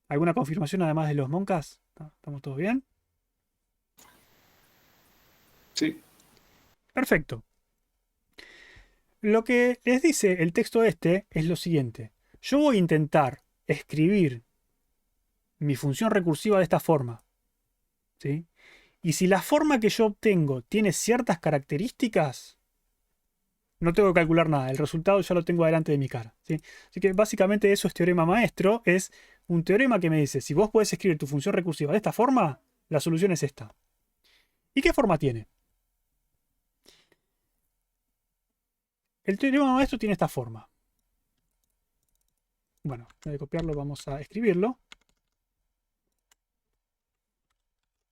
¿Alguna confirmación además de los moncas? ¿Estamos todos bien? Sí. Perfecto. Lo que les dice el texto este es lo siguiente. Yo voy a intentar escribir mi función recursiva de esta forma. ¿Sí? Y si la forma que yo obtengo tiene ciertas características, no tengo que calcular nada. El resultado ya lo tengo delante de mi cara. ¿Sí? Así que básicamente eso es teorema maestro. Es un teorema que me dice, si vos podés escribir tu función recursiva de esta forma, la solución es esta. ¿Y qué forma tiene? El teorema maestro tiene esta forma. Bueno, en vez de copiarlo, vamos a escribirlo.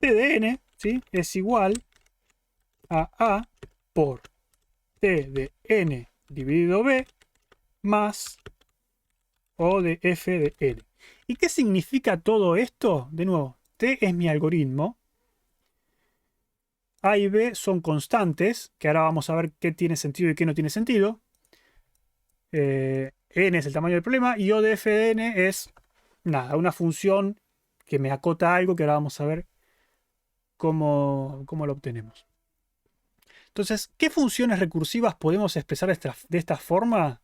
T de n, ¿sí? Es igual a A por T de n dividido B más O de F de n. ¿Y qué significa todo esto? De nuevo, T es mi algoritmo. A y B son constantes, que ahora vamos a ver qué tiene sentido y qué no tiene sentido. N es el tamaño del problema y O de F de n es, nada, una función que me acota algo que ahora vamos a ver cómo lo obtenemos. Entonces, ¿qué funciones recursivas podemos expresar de esta forma?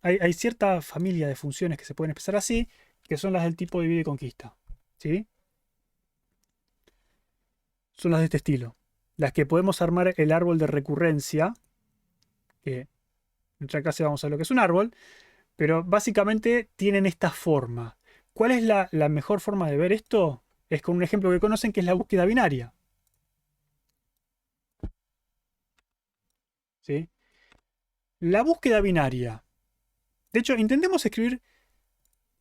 Hay cierta familia de funciones que se pueden expresar así, que son las del tipo divide y conquista. ¿Sí? Son las de este estilo. Las que podemos armar el árbol de recurrencia, que en nuestra clase vamos a ver lo que es un árbol, pero básicamente tienen esta forma. ¿Cuál es la mejor forma de ver esto? Es con un ejemplo que conocen, que es la búsqueda binaria. ¿Sí? La búsqueda binaria. De hecho, intentemos escribir.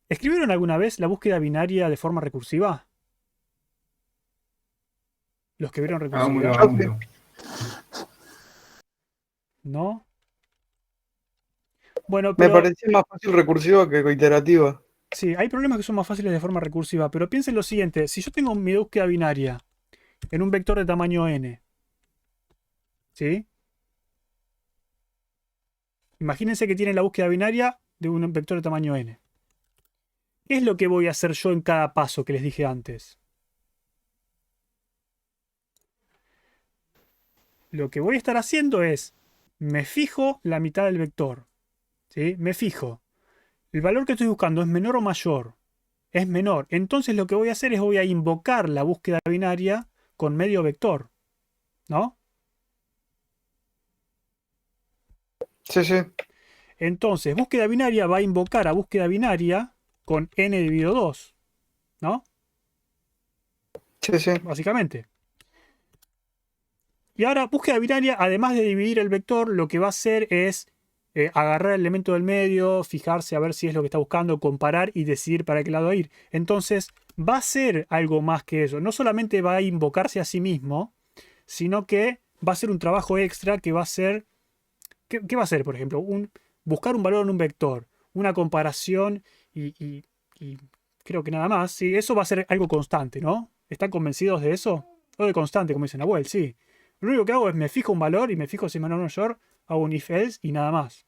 ¿Escribieron alguna vez la búsqueda binaria de forma recursiva? Los que vieron recursividad. Hagámoslo. ¿No? Bueno, Me pero parecía más fácil recursiva que iterativa. sí, hay problemas que son más fáciles de forma recursiva, pero piensen lo siguiente: si yo tengo mi búsqueda binaria en un vector de tamaño n, ¿sí? Imagínense que tienen la búsqueda binaria de un vector de tamaño n. ¿Qué es lo que voy a hacer yo en cada paso que les dije antes? Lo que voy a estar haciendo es, me fijo la mitad del vector, ¿sí? Me fijo. El valor que estoy buscando es menor o mayor. Es menor. Entonces lo que voy a hacer es voy a invocar la búsqueda binaria con medio vector, ¿no? Sí, sí. Entonces, búsqueda binaria va a invocar a búsqueda binaria con n dividido 2, ¿no? Sí, sí. Básicamente. Y ahora, búsqueda binaria, además de dividir el vector, lo que va a hacer es agarrar el elemento del medio, fijarse a ver si es lo que está buscando, comparar y decidir para qué lado ir. Entonces, va a ser algo más que eso. No solamente va a invocarse a sí mismo, sino que va a ser un trabajo extra que va a ser... ¿Qué va a ser, por ejemplo? Buscar un valor en un vector, una comparación y creo que nada más. Sí, eso va a ser algo constante, ¿no? ¿Están convencidos de eso? O de constante, como dicen Nahuel, sí. Lo único que hago es me fijo un valor y me fijo si es menor o mayor, hago un if else y nada más.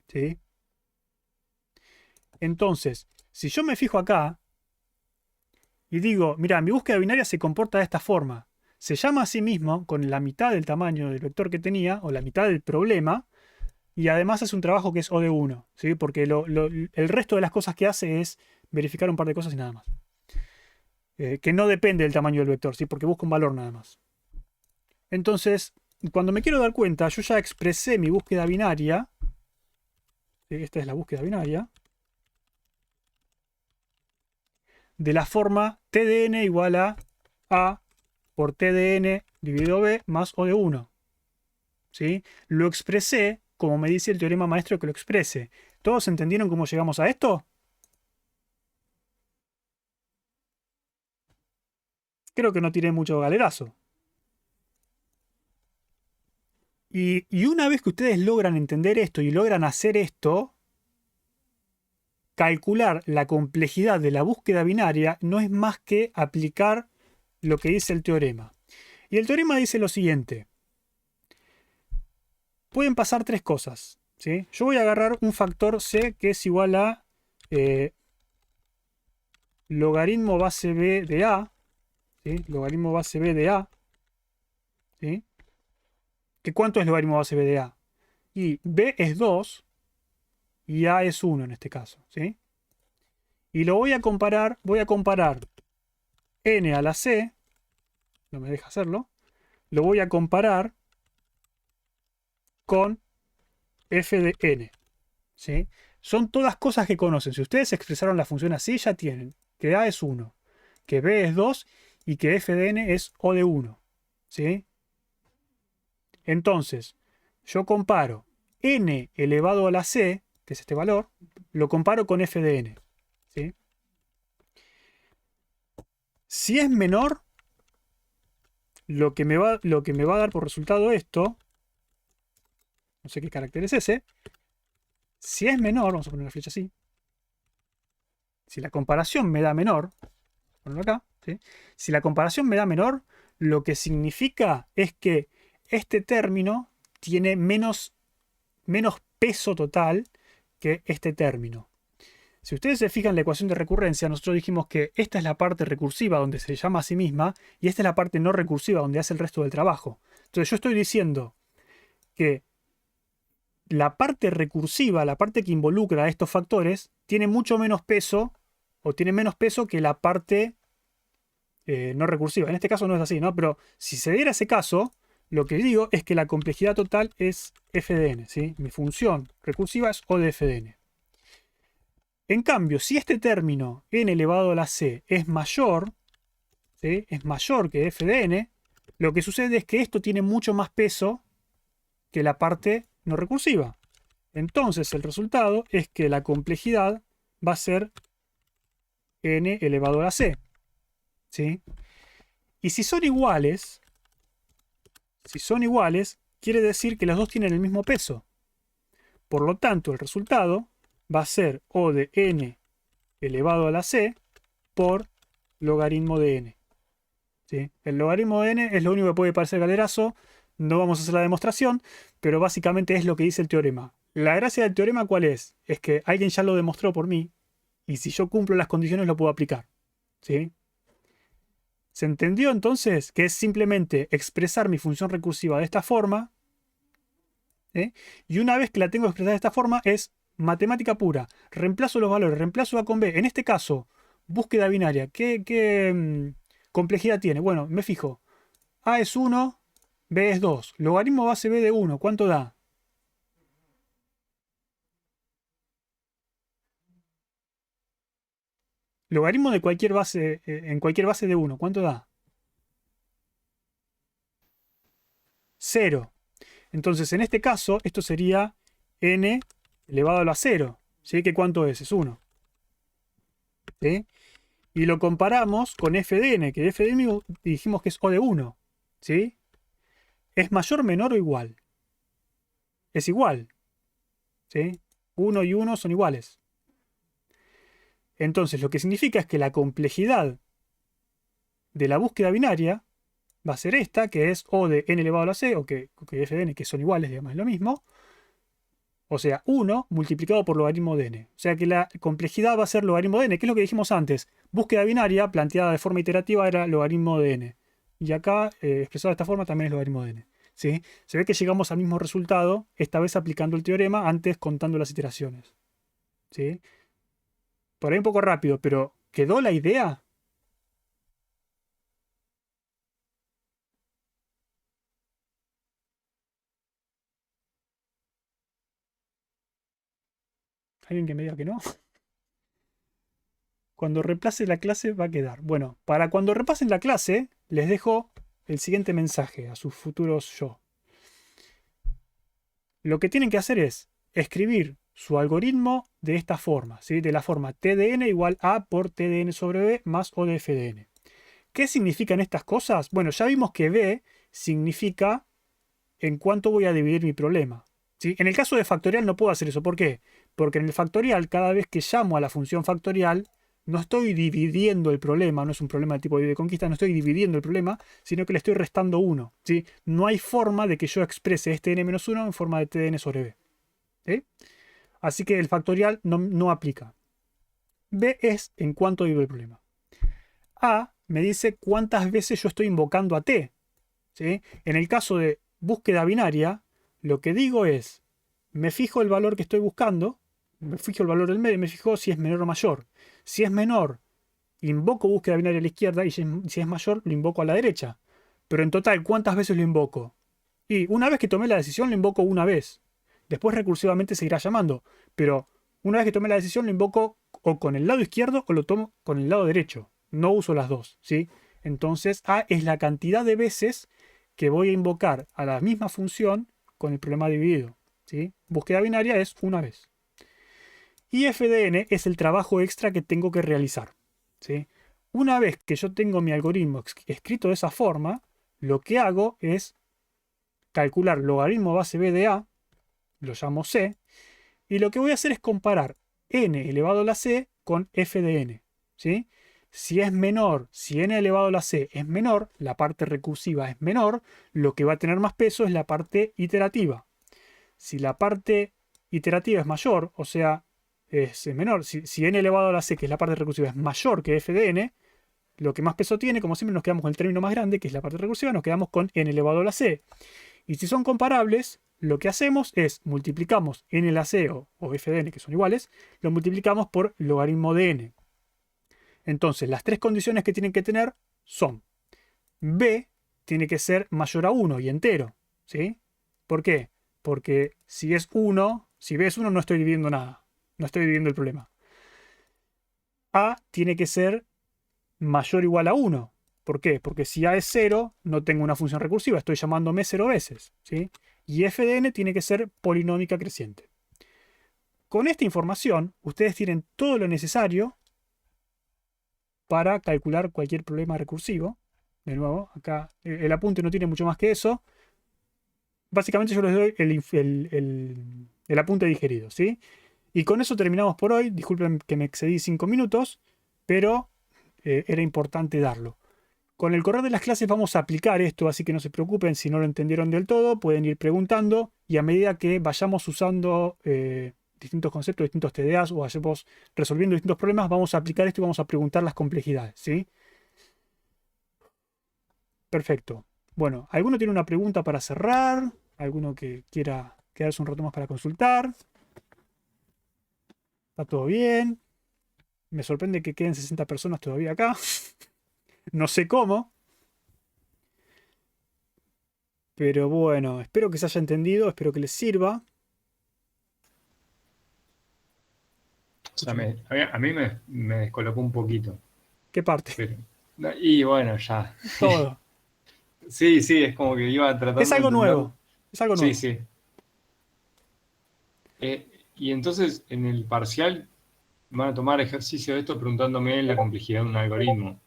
¿Sí? Entonces, si yo me fijo acá y digo, mira, mi búsqueda binaria se comporta de esta forma. Se llama a sí mismo con la mitad del tamaño del vector que tenía o la mitad del problema. Y además es un trabajo que es O de 1, ¿sí? Porque el resto de las cosas que hace es verificar un par de cosas y nada más. Que no depende del tamaño del vector, ¿sí? Porque busca un valor nada más. Entonces, cuando me quiero dar cuenta, yo ya expresé mi búsqueda binaria. ¿Sí? Esta es la búsqueda binaria. De la forma T de n igual a por T de n dividido B más O de 1. ¿Sí? Lo expresé como me dice el teorema maestro que lo exprese. ¿Todos entendieron cómo llegamos a esto? Creo que no tiré mucho galerazo. Y una vez que ustedes logran entender esto y logran hacer esto, calcular la complejidad de la búsqueda binaria no es más que aplicar lo que dice el teorema. Y el teorema dice lo siguiente. Pueden pasar tres cosas, ¿sí? Yo voy a agarrar un factor c que es igual a logaritmo base b de a, ¿sí? Logaritmo base b de a, ¿sí? ¿Que cuánto es logaritmo base b de a? Y b es 2 y a es 1 en este caso, ¿sí? Y lo voy a comparar n a la c, no me deja hacerlo, lo voy a comparar con f de n, ¿sí? Son todas cosas que conocen. Si ustedes expresaron la función así, ya tienen que a es 1, que b es 2 y que f de n es o de 1, ¿sí? Entonces, yo comparo n elevado a la c, que es este valor, lo comparo con f de n, ¿sí? Si es menor, lo que me va a dar por resultado esto, no sé qué carácter es ese, si es menor, vamos a poner la flecha así, si la comparación me da menor, ponerlo acá, ¿sí? Si la comparación me da menor, lo que significa es que este término tiene menos peso total que este término. Si ustedes se fijan en la ecuación de recurrencia, nosotros dijimos que esta es la parte recursiva donde se llama a sí misma y esta es la parte no recursiva donde hace el resto del trabajo. Entonces yo estoy diciendo que la parte recursiva, la parte que involucra a estos factores, tiene mucho menos peso o tiene menos peso que la parte no recursiva. En este caso no es así, ¿no? Pero si se diera ese caso, lo que digo es que la complejidad total es f de n, ¿sí? Mi función recursiva es O de f de n. En cambio, si este término n elevado a la c es mayor, ¿sí? Es mayor que f de n, lo que sucede es que esto tiene mucho más peso que la parte no recursiva. Entonces el resultado es que la complejidad va a ser n elevado a la c. ¿Sí? Y si son iguales, quiere decir que los dos tienen el mismo peso. Por lo tanto, el resultado va a ser O de n elevado a la c por logaritmo de n. ¿Sí? El logaritmo de n es lo único que puede parecer galerazo. No vamos a hacer la demostración, pero básicamente es lo que dice el teorema. La gracia del teorema, ¿cuál es? Es que alguien ya lo demostró por mí, y si yo cumplo las condiciones lo puedo aplicar. ¿Sí? ¿Se entendió entonces que es simplemente expresar mi función recursiva de esta forma? Y una vez que la tengo expresada de esta forma es matemática pura. Reemplazo los valores, reemplazo A con B. En este caso, búsqueda binaria. ¿Qué complejidad tiene? Bueno, me fijo. A es 1, B es 2. Logaritmo base B de 1, ¿cuánto da? Logaritmo de cualquier base, en cualquier base de 1, ¿cuánto da? 0. Entonces, en este caso, esto sería n elevado a la 0. ¿Sí? ¿Que cuánto es? Es 1. ¿Sí? Y lo comparamos con f de n, que f de n dijimos que es O de 1. ¿Sí? ¿Es mayor, menor o igual? Es igual. ¿Sí? 1 y 1 son iguales. Entonces, lo que significa es que la complejidad de la búsqueda binaria va a ser esta, que es O de n elevado a la c, o que f de n, que son iguales, digamos, es lo mismo. O sea, 1 multiplicado por logaritmo de n. O sea que la complejidad va a ser logaritmo de n, que es lo que dijimos antes. Búsqueda binaria planteada de forma iterativa era logaritmo de n. Y acá, expresado de esta forma, también es logaritmo de n. ¿Sí? Se ve que llegamos al mismo resultado, esta vez aplicando el teorema, antes contando las iteraciones. ¿Sí? Por ahí un poco rápido, pero ¿quedó la idea? ¿Alguien que me diga que no? Cuando reemplace la clase va a quedar. Bueno, para cuando repasen la clase, les dejo el siguiente mensaje a sus futuros yo. Lo que tienen que hacer es escribir su algoritmo de esta forma, ¿sí? De la forma t de n igual a por t de n sobre b más o de f de n. ¿Qué significan estas cosas? Bueno, ya vimos que b significa en cuánto voy a dividir mi problema. ¿Sí? En el caso de factorial no puedo hacer eso. ¿Por qué? Porque en el factorial, cada vez que llamo a la función factorial, no estoy dividiendo el problema, no es un problema de tipo divide conquista, no estoy dividiendo el problema, sino que le estoy restando 1. ¿Sí? No hay forma de que yo exprese este n-1 en forma de t de n sobre b. ¿Sí? Así que el factorial no aplica. B es en cuánto divido el problema. A me dice cuántas veces yo estoy invocando a t. ¿Sí? En el caso de búsqueda binaria, lo que digo es, me fijo el valor que estoy buscando, me fijo el valor del medio, me fijo si es menor o mayor. Si es menor, invoco búsqueda binaria a la izquierda y si es mayor, lo invoco a la derecha. Pero en total, ¿cuántas veces lo invoco? Y una vez que tomé la decisión, lo invoco una vez. Después recursivamente seguirá llamando. Pero una vez que tomé la decisión, lo invoco o con el lado izquierdo o lo tomo con el lado derecho. No uso las dos, ¿sí? Entonces, A es la cantidad de veces que voy a invocar a la misma función con el problema dividido. ¿Sí? Búsqueda binaria es una vez. Y f de n es el trabajo extra que tengo que realizar. ¿Sí? Una vez que yo tengo mi algoritmo escrito de esa forma, lo que hago es calcular logaritmo base B de A, lo llamo C, y lo que voy a hacer es comparar n elevado a la c con f de n, ¿sí? Si es menor, si n elevado a la c es menor, la parte recursiva es menor, lo que va a tener más peso es la parte iterativa. Si la parte iterativa es mayor, o sea, es menor, si n elevado a la c, que es la parte recursiva, es mayor que f de n, lo que más peso tiene, como siempre nos quedamos con el término más grande, que es la parte recursiva, nos quedamos con n elevado a la c. Y si son comparables, lo que hacemos es multiplicamos n a la c o f de n, que son iguales, lo multiplicamos por logaritmo de n. Entonces, las tres condiciones que tienen que tener son: b tiene que ser mayor a 1 y entero, ¿sí? ¿Por qué? Porque si es 1, si b es 1, no estoy dividiendo nada, no estoy dividiendo el problema. A tiene que ser mayor o igual a 1. ¿Por qué? Porque si A es 0, no tengo una función recursiva, estoy llamándome 0 veces, ¿sí? Y f de n tiene que ser polinómica creciente. Con esta información, ustedes tienen todo lo necesario para calcular cualquier problema recursivo. De nuevo, acá el apunte no tiene mucho más que eso. Básicamente yo les doy el apunte digerido, ¿sí? Y con eso terminamos por hoy. Disculpen que me excedí 5 minutos, pero era importante darlo. Con el correr de las clases vamos a aplicar esto, así que no se preocupen si no lo entendieron del todo, pueden ir preguntando y a medida que vayamos usando distintos conceptos, distintos TDAs o vayamos resolviendo distintos problemas, vamos a aplicar esto y vamos a preguntar las complejidades, ¿sí? Perfecto. Bueno, ¿alguno tiene una pregunta para cerrar? ¿Alguno que quiera quedarse un rato más para consultar? ¿Está todo bien? Me sorprende que queden 60 personas todavía acá. No sé cómo. Pero bueno, espero que se haya entendido, espero que les sirva. O sea, a mí me descolocó un poquito. ¿Qué parte? Pero, y bueno, ya. Todo. Sí, sí, es como que iba tratando Es algo de entender. nuevo. Es algo Sí, nuevo. sí. Y entonces en el parcial van a tomar ejercicio de esto preguntándome la complejidad de un algoritmo.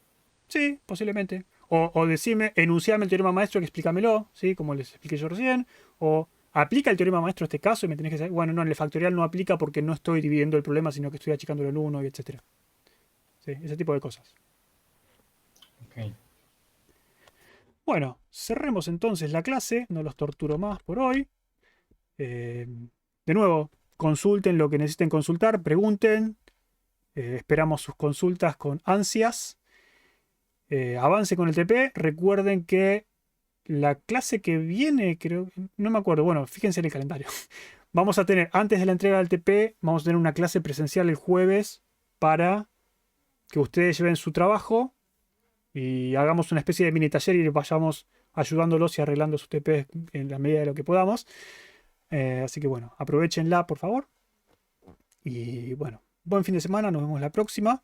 Sí, posiblemente. O decirme, enunciarme el teorema maestro y explícamelo, ¿sí? Como les expliqué yo recién. O aplica el teorema maestro a este caso y me tenés que decir, bueno, no, en el factorial no aplica porque no estoy dividiendo el problema, sino que estoy achicándolo en uno, y etc. Sí, ese tipo de cosas. Ok. Bueno, cerremos entonces la clase. No los torturo más por hoy. De nuevo, consulten lo que necesiten consultar, pregunten. Esperamos sus consultas con ansias. Avance con el TP. Recuerden que la clase que viene, creo, no me acuerdo, bueno, fíjense en el calendario. Vamos a tener, antes de la entrega del TP, vamos a tener una clase presencial el jueves para que ustedes lleven su trabajo y hagamos una especie de mini taller y vayamos ayudándolos y arreglando sus TP en la medida de lo que podamos. Así que bueno, aprovechenla por favor. Y bueno, buen fin de semana, nos vemos la próxima.